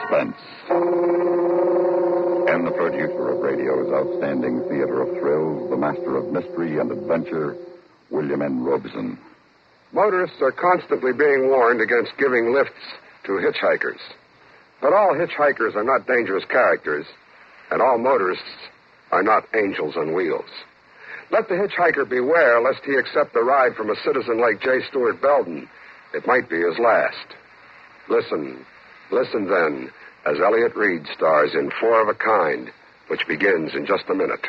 Suspense. And the producer of radio's outstanding theater of thrills, the master of mystery and adventure, William N. Robeson. Motorists are constantly being warned against giving lifts to hitchhikers. But all hitchhikers are not dangerous characters, and all motorists are not angels on wheels. Let the hitchhiker beware lest he accept a ride from a citizen like J. Stuart Belden. It might be his last. Listen then, as Elliot Reed stars in Four of a Kind, which begins in just a minute.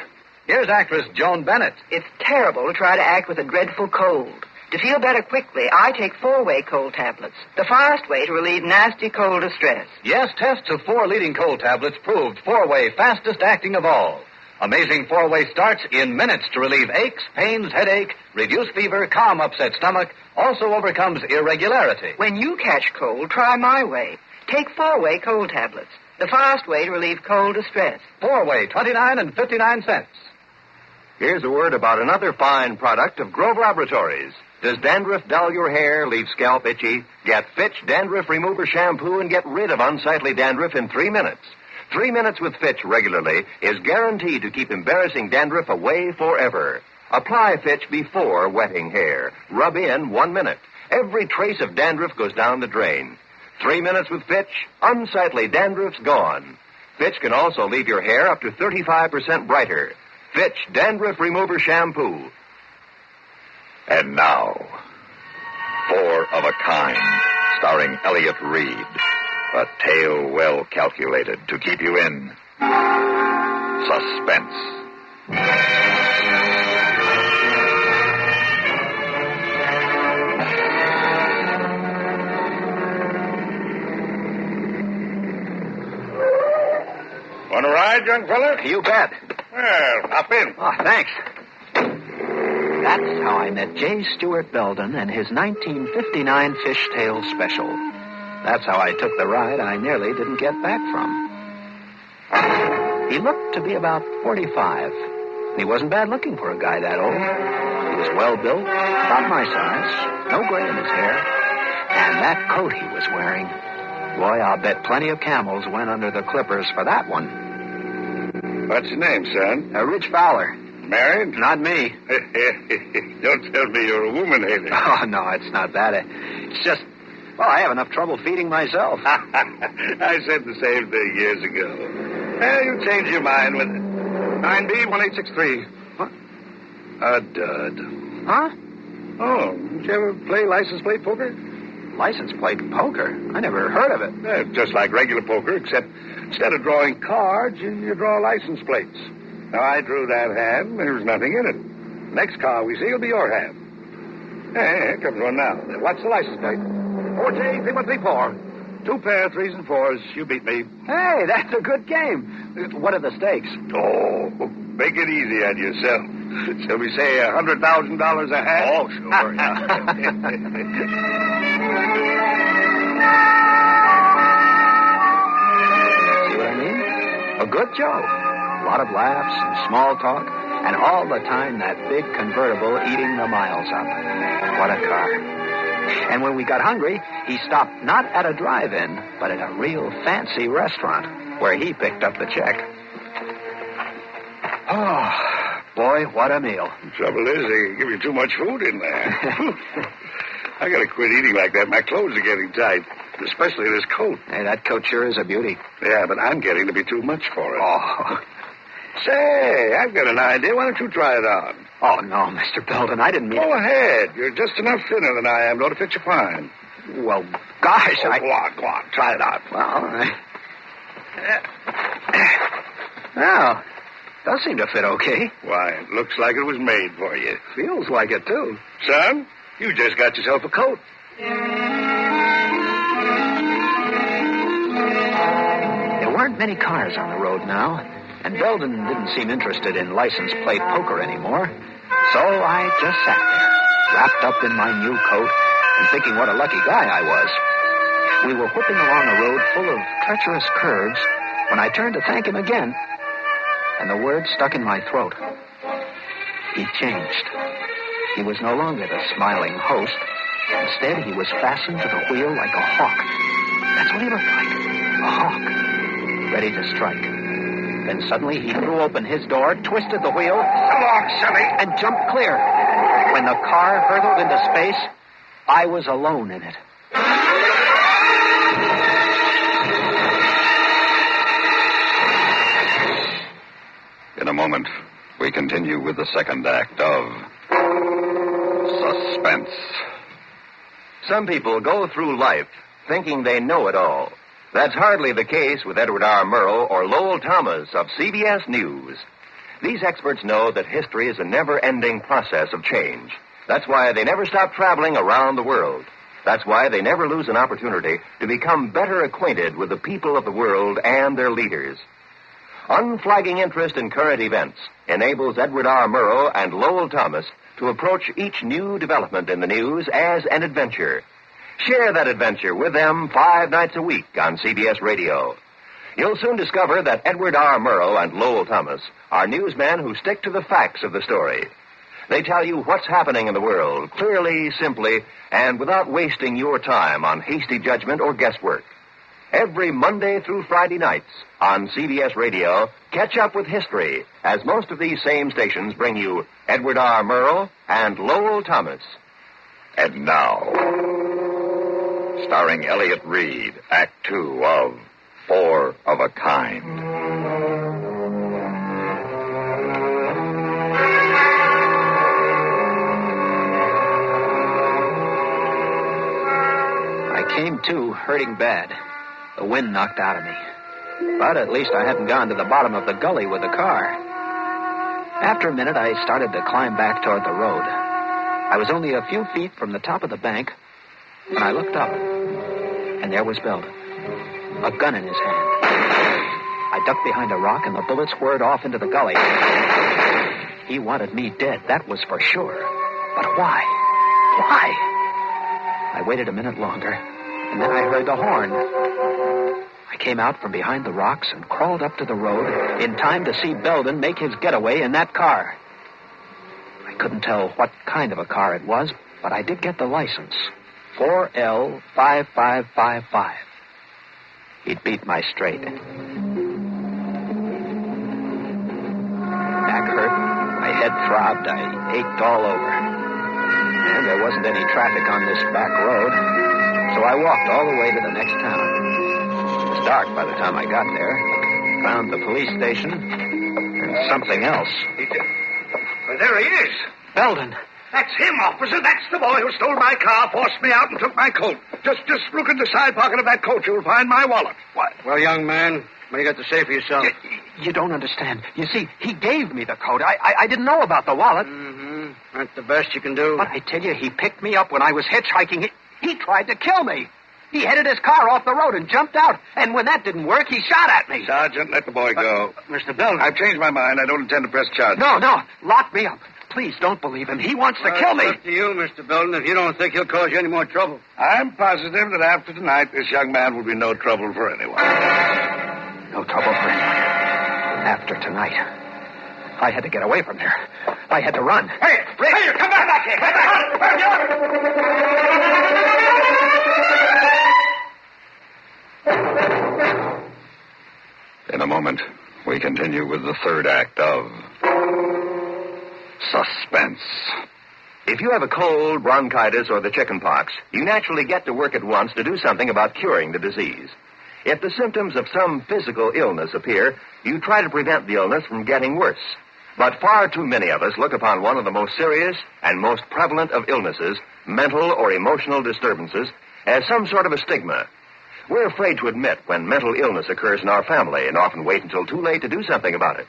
Here's actress Joan Bennett. It's terrible to try to act with a dreadful cold. To feel better quickly, I take 4-way cold tablets, the fast way to relieve nasty cold distress. Yes, tests of 4 leading cold tablets proved 4-way fastest acting of all. Amazing 4-way starts in minutes to relieve aches, pains, headache, reduce fever, calm upset stomach, also overcomes irregularity. When you catch cold, try my way. Take 4-way cold tablets, the fast way to relieve cold distress. 4-way, 29 cents. Here's a word about another fine product of Grove Laboratories. Does dandruff dull your hair, leave scalp itchy? Get Fitch Dandruff Remover Shampoo and get rid of unsightly dandruff in 3 minutes. 3 minutes with Fitch regularly is guaranteed to keep embarrassing dandruff away forever. Apply Fitch before wetting hair. Rub in 1 minute. Every trace of dandruff goes down the drain. 3 minutes with Fitch, unsightly dandruff's gone. Fitch can also leave your hair up to 35% brighter. Fitch Dandruff Remover Shampoo. And now, Four of a Kind, starring Elliot Reed. A tale well calculated to keep you in suspense. Want to ride, young fella? You bet. Well, hop in. Oh, thanks. That's how I met J. Stuart Belden and his 1959 Fishtail Special. That's how I took the ride I nearly didn't get back from. He looked to be about 45. He wasn't bad looking for a guy that old. He was well built, about my size, no gray in his hair. And that coat he was wearing, boy, I'll bet plenty of camels went under the clippers for that one. What's your name, son? Rich Fowler. Married? Not me. Don't tell me you're a woman hater. Oh, no, it's not that. It's just, well, I have enough trouble feeding myself. I said the same thing years ago. Well, you changed your mind with it. 9B1863. What? A dud. Huh? Oh, did you ever play license plate poker? License plate poker? I never heard of it. Just like regular poker, except instead of drawing cards, you draw license plates. Now, I drew that hand, and there was nothing in it. Next car we see will be your hand. Hey, here comes one now. What's the license plate? 4J3134. 2 pair, 3s and 4s. You beat me. Hey, that's a good game. What are the stakes? Oh, make it easy on yourself. Shall we say $100,000 a hand? Oh, sure, yeah. See what I mean? A good joke. A lot of laughs and small talk, and all the time that big convertible eating the miles up. What a car. And when we got hungry, he stopped not at a drive-in, but at a real fancy restaurant, where he picked up the check. Oh, boy, what a meal. The trouble is, they give you too much food in there. I gotta quit eating like that. My clothes are getting tight, especially this coat. Hey, that coat sure is a beauty. Yeah, but I'm getting to be too much for it. Oh. Say, I've got an idea. Why don't you try it on? Oh, no, Mr. Belden, I didn't mean... Go ahead. You're just enough thinner than I am, though, to fit you fine. Well, gosh, Go on. Try it on. Well, does seem to fit okay. Why, it looks like it was made for you. Feels like it, too. Son, you just got yourself a coat. There weren't many cars on the road now, and Belden didn't seem interested in license plate poker anymore. So I just sat there, wrapped up in my new coat, and thinking what a lucky guy I was. We were whipping along a road full of treacherous curves when I turned to thank him again, and the words stuck in my throat. He'd changed. He was no longer the smiling host. Instead, he was fastened to the wheel like a hawk. That's what he looked like. A hawk, ready to strike. Then suddenly he threw open his door, twisted the wheel, Along, silly. and jumped clear. When the car hurtled into space, I was alone in it. In a moment, we continue with the second act of Suspense. Some people go through life thinking they know it all. That's hardly the case with Edward R. Murrow or Lowell Thomas of CBS News. These experts know that history is a never-ending process of change. That's why they never stop traveling around the world. That's why they never lose an opportunity to become better acquainted with the people of the world and their leaders. Unflagging interest in current events enables Edward R. Murrow and Lowell Thomas to approach each new development in the news as an adventure. Share that adventure with them 5 nights a week on CBS Radio. You'll soon discover that Edward R. Murrow and Lowell Thomas are newsmen who stick to the facts of the story. They tell you what's happening in the world clearly, simply, and without wasting your time on hasty judgment or guesswork. Every Monday through Friday nights on CBS Radio, catch up with history, as most of these same stations bring you Edward R. Murrow and Lowell Thomas. And now, starring Elliott Reed, Act 2 of 4 of a Kind. I came to hurting bad. The wind knocked out of me. But at least I hadn't gone to the bottom of the gully with the car. After a minute, I started to climb back toward the road. I was only a few feet from the top of the bank when I looked up, and there was Belden, a gun in his hand. I ducked behind a rock, and the bullets whirred off into the gully. He wanted me dead, that was for sure. But why? Why? I waited a minute longer, and then I heard the horn. I came out from behind the rocks and crawled up to the road in time to see Belden make his getaway in that car. I couldn't tell what kind of a car it was, but I did get the license. 4L5555. He'd beat my straight. Back hurt, my head throbbed, I ached all over. And there wasn't any traffic on this back road, so I walked all the way to the next town. It was dark by the time I got there. Found the police station and something else. Well, there he is. Belden. That's him, officer. That's the boy who stole my car, forced me out, and took my coat. Just look in the side pocket of that coat. You'll find my wallet. What? Well, young man, what do you got to say for yourself? You don't understand. You see, he gave me the coat. I didn't know about the wallet. Mm-hmm. That's the best you can do. But I tell you, he picked me up when I was hitchhiking. He tried to kill me. He headed his car off the road and jumped out. And when that didn't work, he shot at me. Sergeant, let the boy go. Mr. Belden. I've changed my mind. I don't intend to press charges. No. Lock me up. Please don't believe him. He wants to kill me. It's up to you, Mr. Belden, if you don't think he'll cause you any more trouble. I'm positive that after tonight, this young man will be no trouble for anyone. No trouble for anyone. After tonight. I had to get away from there. I had to run. Hey, come back here. Come back. In a moment, we continue with the third act of Suspense. If you have a cold, bronchitis, or the chicken pox, you naturally get to work at once to do something about curing the disease. If the symptoms of some physical illness appear, you try to prevent the illness from getting worse. But far too many of us look upon one of the most serious and most prevalent of illnesses, mental or emotional disturbances, as some sort of a stigma. We're afraid to admit when mental illness occurs in our family and often wait until too late to do something about it.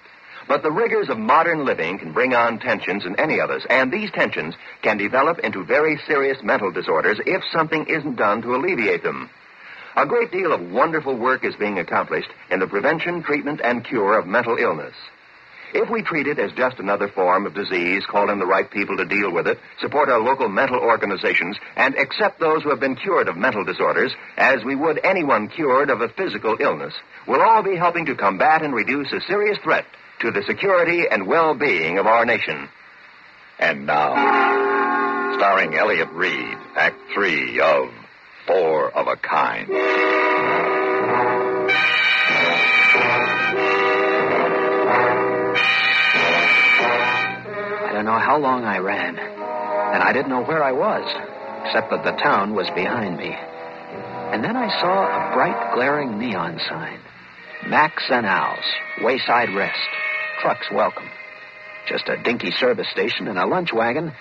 But the rigors of modern living can bring on tensions in any of us, and these tensions can develop into very serious mental disorders if something isn't done to alleviate them. A great deal of wonderful work is being accomplished in the prevention, treatment, and cure of mental illness. If we treat it as just another form of disease, call in the right people to deal with it, support our local mental organizations, and accept those who have been cured of mental disorders as we would anyone cured of a physical illness, we'll all be helping to combat and reduce a serious threat to the security and well-being of our nation. And now, starring Elliott Reed, Act 3 of 4 of a Kind. I don't know how long I ran, and I didn't know where I was, except that the town was behind me. And then I saw a bright, glaring neon sign. Max and Al's, Wayside Rest, trucks welcome. Just a dinky service station and a lunch wagon,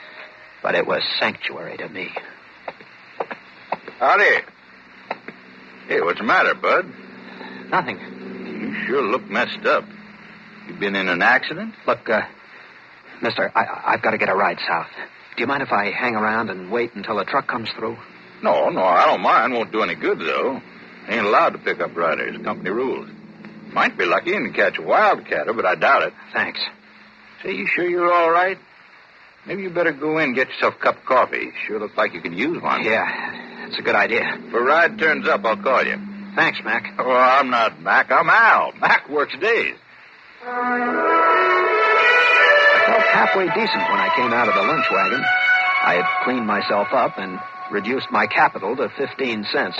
but it was sanctuary to me. Howdy. Hey, what's the matter, Bud? Nothing. You sure look messed up. You been in an accident? Look, mister, I've got to get a ride south. Do you mind if I hang around and wait until a truck comes through? No, I don't mind. Won't do any good, though. Ain't allowed to pick up riders. Company rules. Might be lucky and catch a wildcatter, but I doubt it. Thanks. Say, you sure you're all right? Maybe you better go in and get yourself a cup of coffee. Sure looks like you can use one. Yeah, it's a good idea. If a ride turns up, I'll call you. Thanks, Mac. Oh, I'm not Mac. I'm Al. Mac works days. I felt halfway decent when I came out of the lunch wagon. I had cleaned myself up and reduced my capital to 15 cents.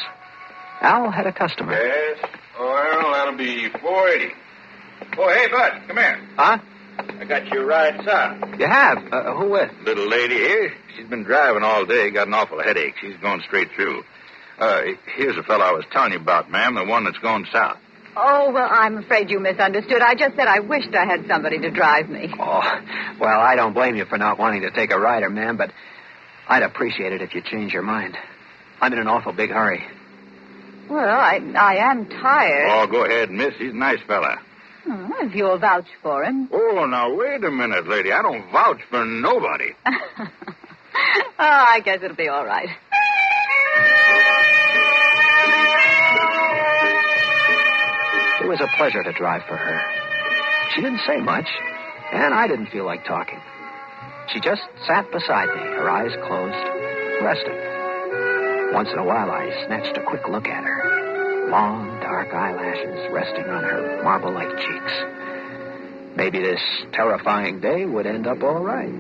Al had a customer. Yes. Well, that'll be $4.80. Oh, hey, Bud, come here. Huh? I got your ride south. You have? Who with? Little lady here. She's been driving all day. Got an awful headache. She's going straight through. Here's the fellow I was telling you about, ma'am, the one that's going south. Oh, well, I'm afraid you misunderstood. I just said I wished I had somebody to drive me. Oh, well, I don't blame you for not wanting to take a rider, ma'am, but I'd appreciate it if you change your mind. I'm in an awful big hurry. Well, I am tired. Oh, go ahead, miss. He's a nice fella. Oh, if you'll vouch for him. Oh, now, wait a minute, lady. I don't vouch for nobody. Oh, I guess it'll be all right. It was a pleasure to drive for her. She didn't say much, and I didn't feel like talking. She just sat beside me, her eyes closed, resting. Once in a while, I snatched a quick look at her. Long, dark eyelashes resting on her marble-like cheeks. Maybe this terrifying day would end up all right.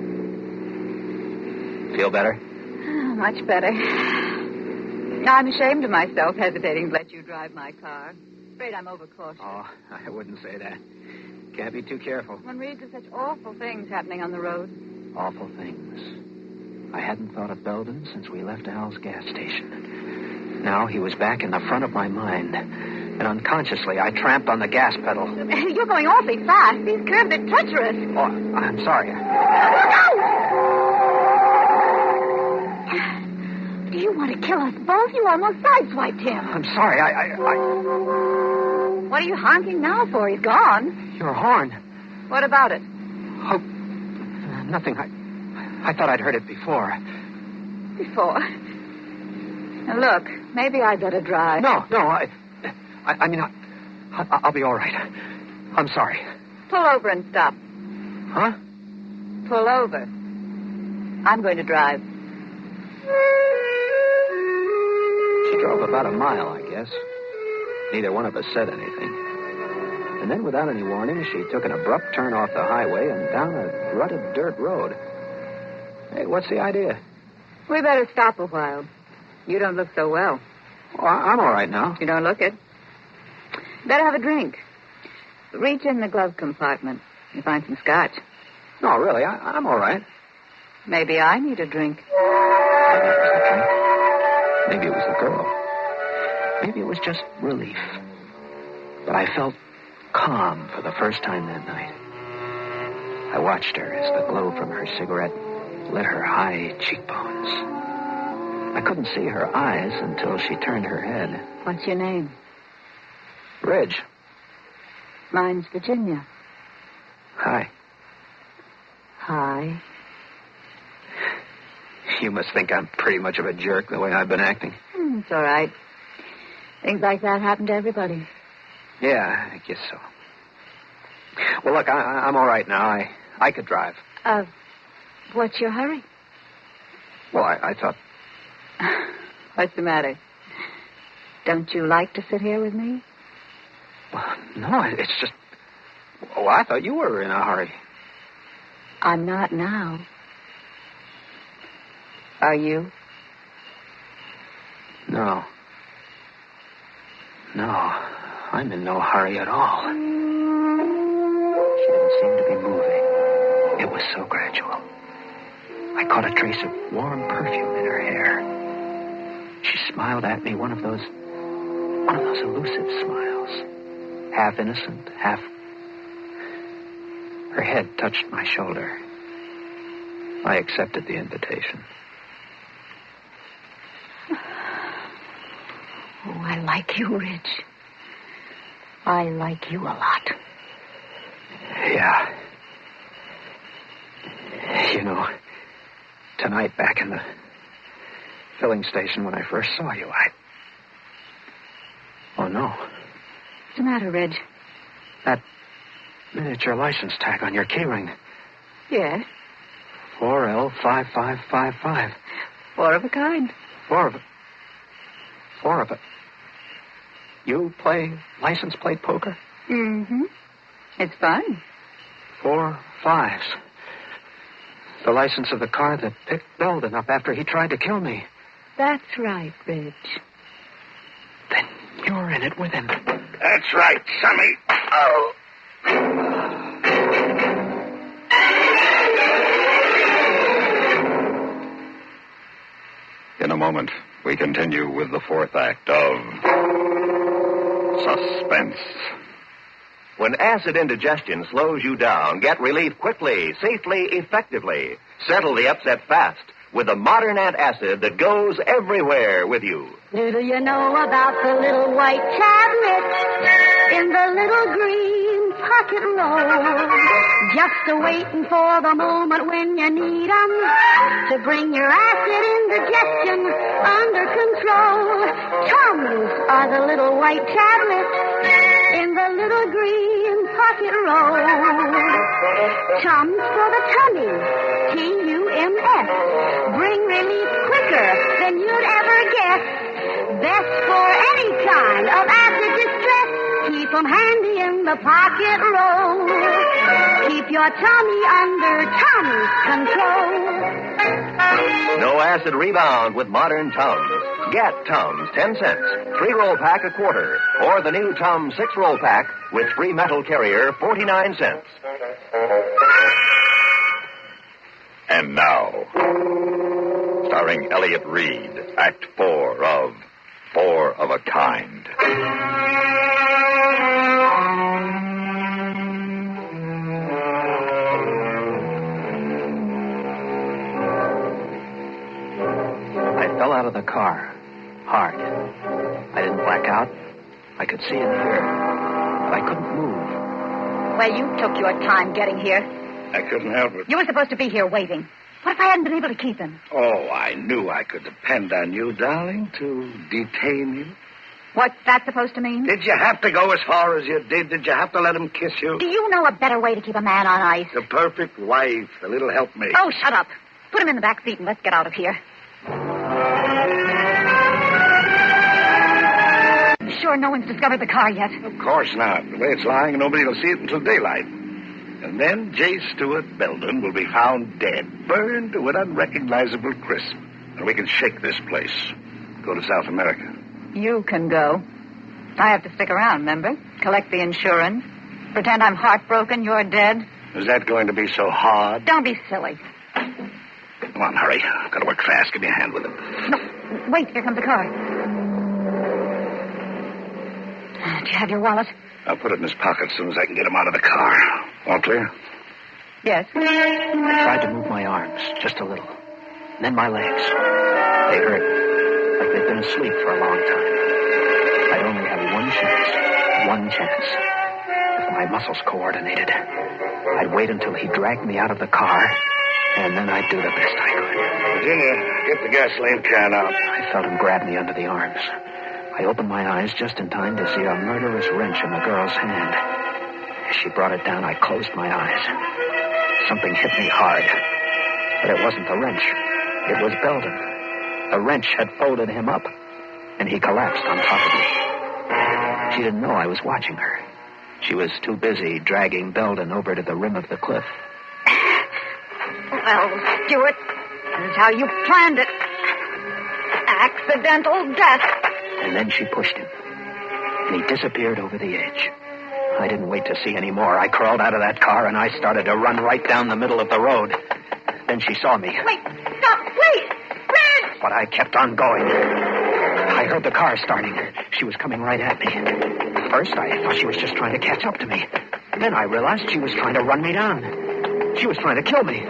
Feel better? Oh, much better. I'm ashamed of myself hesitating to let you drive my car. Afraid I'm overcautious. Oh, I wouldn't say that. Can't be too careful. One reads of such awful things happening on the road. Awful things. I hadn't thought of Belden since we left Al's gas station. Now he was back in the front of my mind. And unconsciously, I tramped on the gas pedal. You're going awfully fast. These curves are treacherous. Oh, I'm sorry. Do you want to kill us both? You almost sideswiped him. I'm sorry. What are you honking now for? He's gone. Your horn. What about it? Oh, nothing. I thought I'd heard it before. Before? Now, look, maybe I'd better drive. No, I mean, I'll be all right. I'm sorry. Pull over and stop. Huh? Pull over. I'm going to drive. She drove about a mile, I guess. Neither one of us said anything. And then, without any warning, she took an abrupt turn off the highway and down a rutted dirt road. Hey, what's the idea? We better stop a while. You don't look so well. Oh, I'm all right now. You don't look it. Better have a drink. Reach in the glove compartment and find some scotch. No, really, I'm all right. Maybe I need a drink. Maybe it was the girl. Maybe it was just relief. But I felt calm for the first time that night. I watched her as the glow from her cigarette lit her high cheekbones. I couldn't see her eyes until she turned her head. What's your name? Ridge. Mine's Virginia. Hi. Hi. You must think I'm pretty much of a jerk the way I've been acting. It's all right. Things like that happen to everybody. Yeah, I guess so. Well, look, I'm all right now. I could drive. What's your hurry? Well, I thought... What's the matter? Don't you like to sit here with me? Well, no, it's just... Oh, I thought you were in a hurry. I'm not now. Are you? No. I'm in no hurry at all. She didn't seem to be moving. It was so gradual. I caught a trace of warm perfume in her hair. She smiled at me, one of those elusive smiles. Half innocent, half... Her head touched my shoulder. I accepted the invitation. Oh, I like you, Rich. I like you a lot. Yeah. You know, tonight back in the filling station when I first saw you, Oh, no. What's the matter, Reg? That miniature license tag on your keyring. Yes. 4L5555. Four of a kind. Four of it. You play license plate poker? Mm-hmm. It's fun. 4 5s. The license of the car that picked Belden up after he tried to kill me. That's right, Reg. Then you're in it with him. That's right, Sonny. Oh. In a moment, we continue with the fourth act of Suspense. When acid indigestion slows you down, get relief quickly, safely, effectively. Settle the upset fast with the modern antacid that goes everywhere with you. Do you know about the little white tablet in the little green pocket roll? Just a-waiting for the moment when you need 'em to bring your acid indigestion under control. Tums are the little white tablets in the little green pocket roll. Tums for the tummy, Tums. Bring relief quicker than you'd ever guess. Best for any kind of acid distress. Keep 'em handy in the pocket roll. Keep your tummy under Tums control. No acid rebound with modern Tums. Get Tums 10 cents, 3-roll pack a quarter, or the new Tums 6-roll pack with free metal carrier 49 cents. And now, starring Elliot Reed, Act 4 of 4 of a Kind. I fell out of the car. Hard. I didn't black out. I could see and hear, but I couldn't move. Well, you took your time getting here. I couldn't help it. You were supposed to be here waiting. What if I hadn't been able to keep him? Oh, I knew I could depend on you, darling, to detain you. What's that supposed to mean? Did you have to go as far as you did? Did you have to let him kiss you? Do you know a better way to keep a man on ice? The perfect wife, a little helpmate. Oh, shut up. Put him in the back seat and let's get out of here. Sure no one's discovered the car yet. Of course not. The way it's lying, nobody will see it until daylight. And then J. Stewart Belden will be found dead, burned to an unrecognizable crisp. And we can shake this place. Go to South America. You can go. I have to stick around, remember? Collect the insurance. Pretend I'm heartbroken, you're dead. Is that going to be so hard? Don't be silly. Come on, hurry. I've got to work fast. Give me a hand with it. No, wait, here comes the car. Do you have your wallet? I'll put it in his pocket as soon as I can get him out of the car. All clear? Yes. I tried to move my arms, just a little. And then my legs. They hurt, like they'd been asleep for a long time. I'd only have one chance. If my muscles coordinated, I'd wait until he dragged me out of the car, and then I'd do the best I could. Virginia, get the gasoline can out. I felt him grab me under the arms. I opened my eyes just in time to see a murderous wrench in the girl's hand. As she brought it down, I closed my eyes. Something hit me hard. But it wasn't the wrench. It was Belden. The wrench had folded him up, and he collapsed on top of me. She didn't know I was watching her. She was too busy dragging Belden over to the rim of the cliff. Well, Stuart, this is how you planned it. Accidental death. And then she pushed him. and he disappeared over the edge. I didn't wait to see any more. I crawled out of that car, and I started to run right down the middle of the road. Then she saw me. Wait, stop, wait! Red! But I kept on going. I heard the car starting. She was coming right at me. First, I thought she was just trying to catch up to me. Then I realized she was trying to run me down. She was trying to kill me.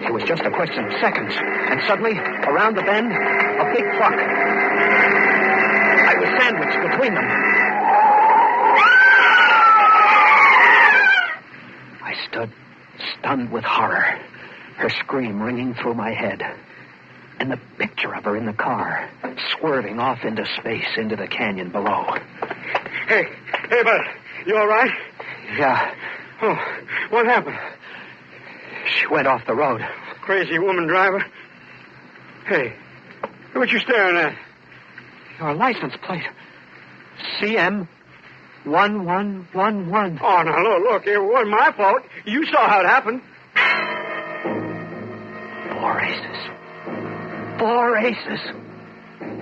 It was just a question of seconds. And suddenly, around the bend, a big truck. I was sandwiched between them. I stood stunned with horror, her scream ringing through my head, and the picture of her in the car, swerving off into space, into the canyon below. Hey, bud, you all right? Yeah. Oh, what happened? She went off the road. Crazy woman driver. Hey, what you staring at? Your license plate. CM 1111. Oh, now, look, it wasn't my fault. You saw how it happened. 4 aces. 4 aces.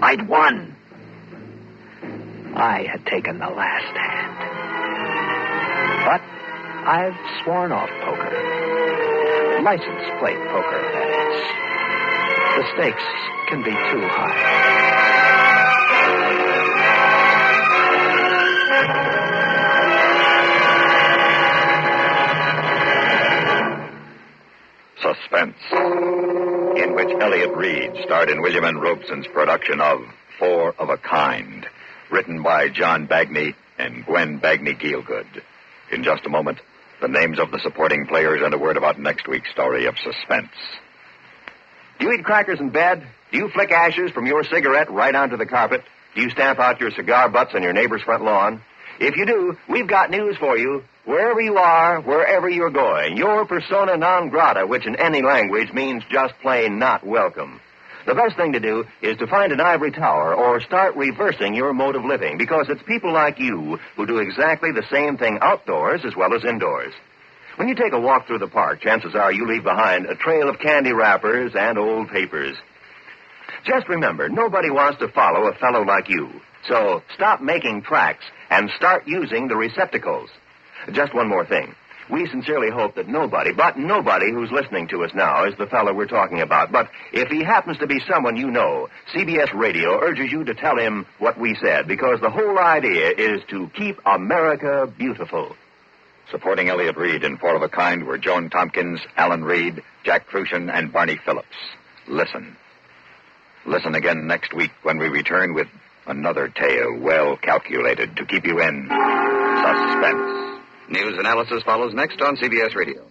I'd won. I had taken the last hand. But I've sworn off poker. License plate poker, that is. The stakes can be too high. Suspense, in which Elliott Reed starred in William N. Robeson's production of Four of a Kind, written by John Bagney and Gwen Bagney Gielgud. In just a moment, the names of the supporting players and a word about next week's story of Suspense. Do you eat crackers in bed? Do you flick ashes from your cigarette right onto the carpet? Do you stamp out your cigar butts on your neighbor's front lawn? If you do, we've got news for you. Wherever you are, wherever you're going, your persona non grata, which in any language means just plain not welcome. The best thing to do is to find an ivory tower or start reversing your mode of living, because it's people like you who do exactly the same thing outdoors as well as indoors. When you take a walk through the park, chances are you leave behind a trail of candy wrappers and old papers. Just remember, nobody wants to follow a fellow like you. So stop making tracks and start using the receptacles. Just one more thing. We sincerely hope that nobody who's listening to us now is the fellow we're talking about. But if he happens to be someone you know, CBS Radio urges you to tell him what we said, because the whole idea is to keep America beautiful. Supporting Elliott Reed in Four of a Kind were Joan Tompkins, Alan Reed, Jack Crucian, and Barney Phillips. Listen. Listen again next week when we return with another tale well calculated to keep you in suspense. News analysis follows next on CBS Radio.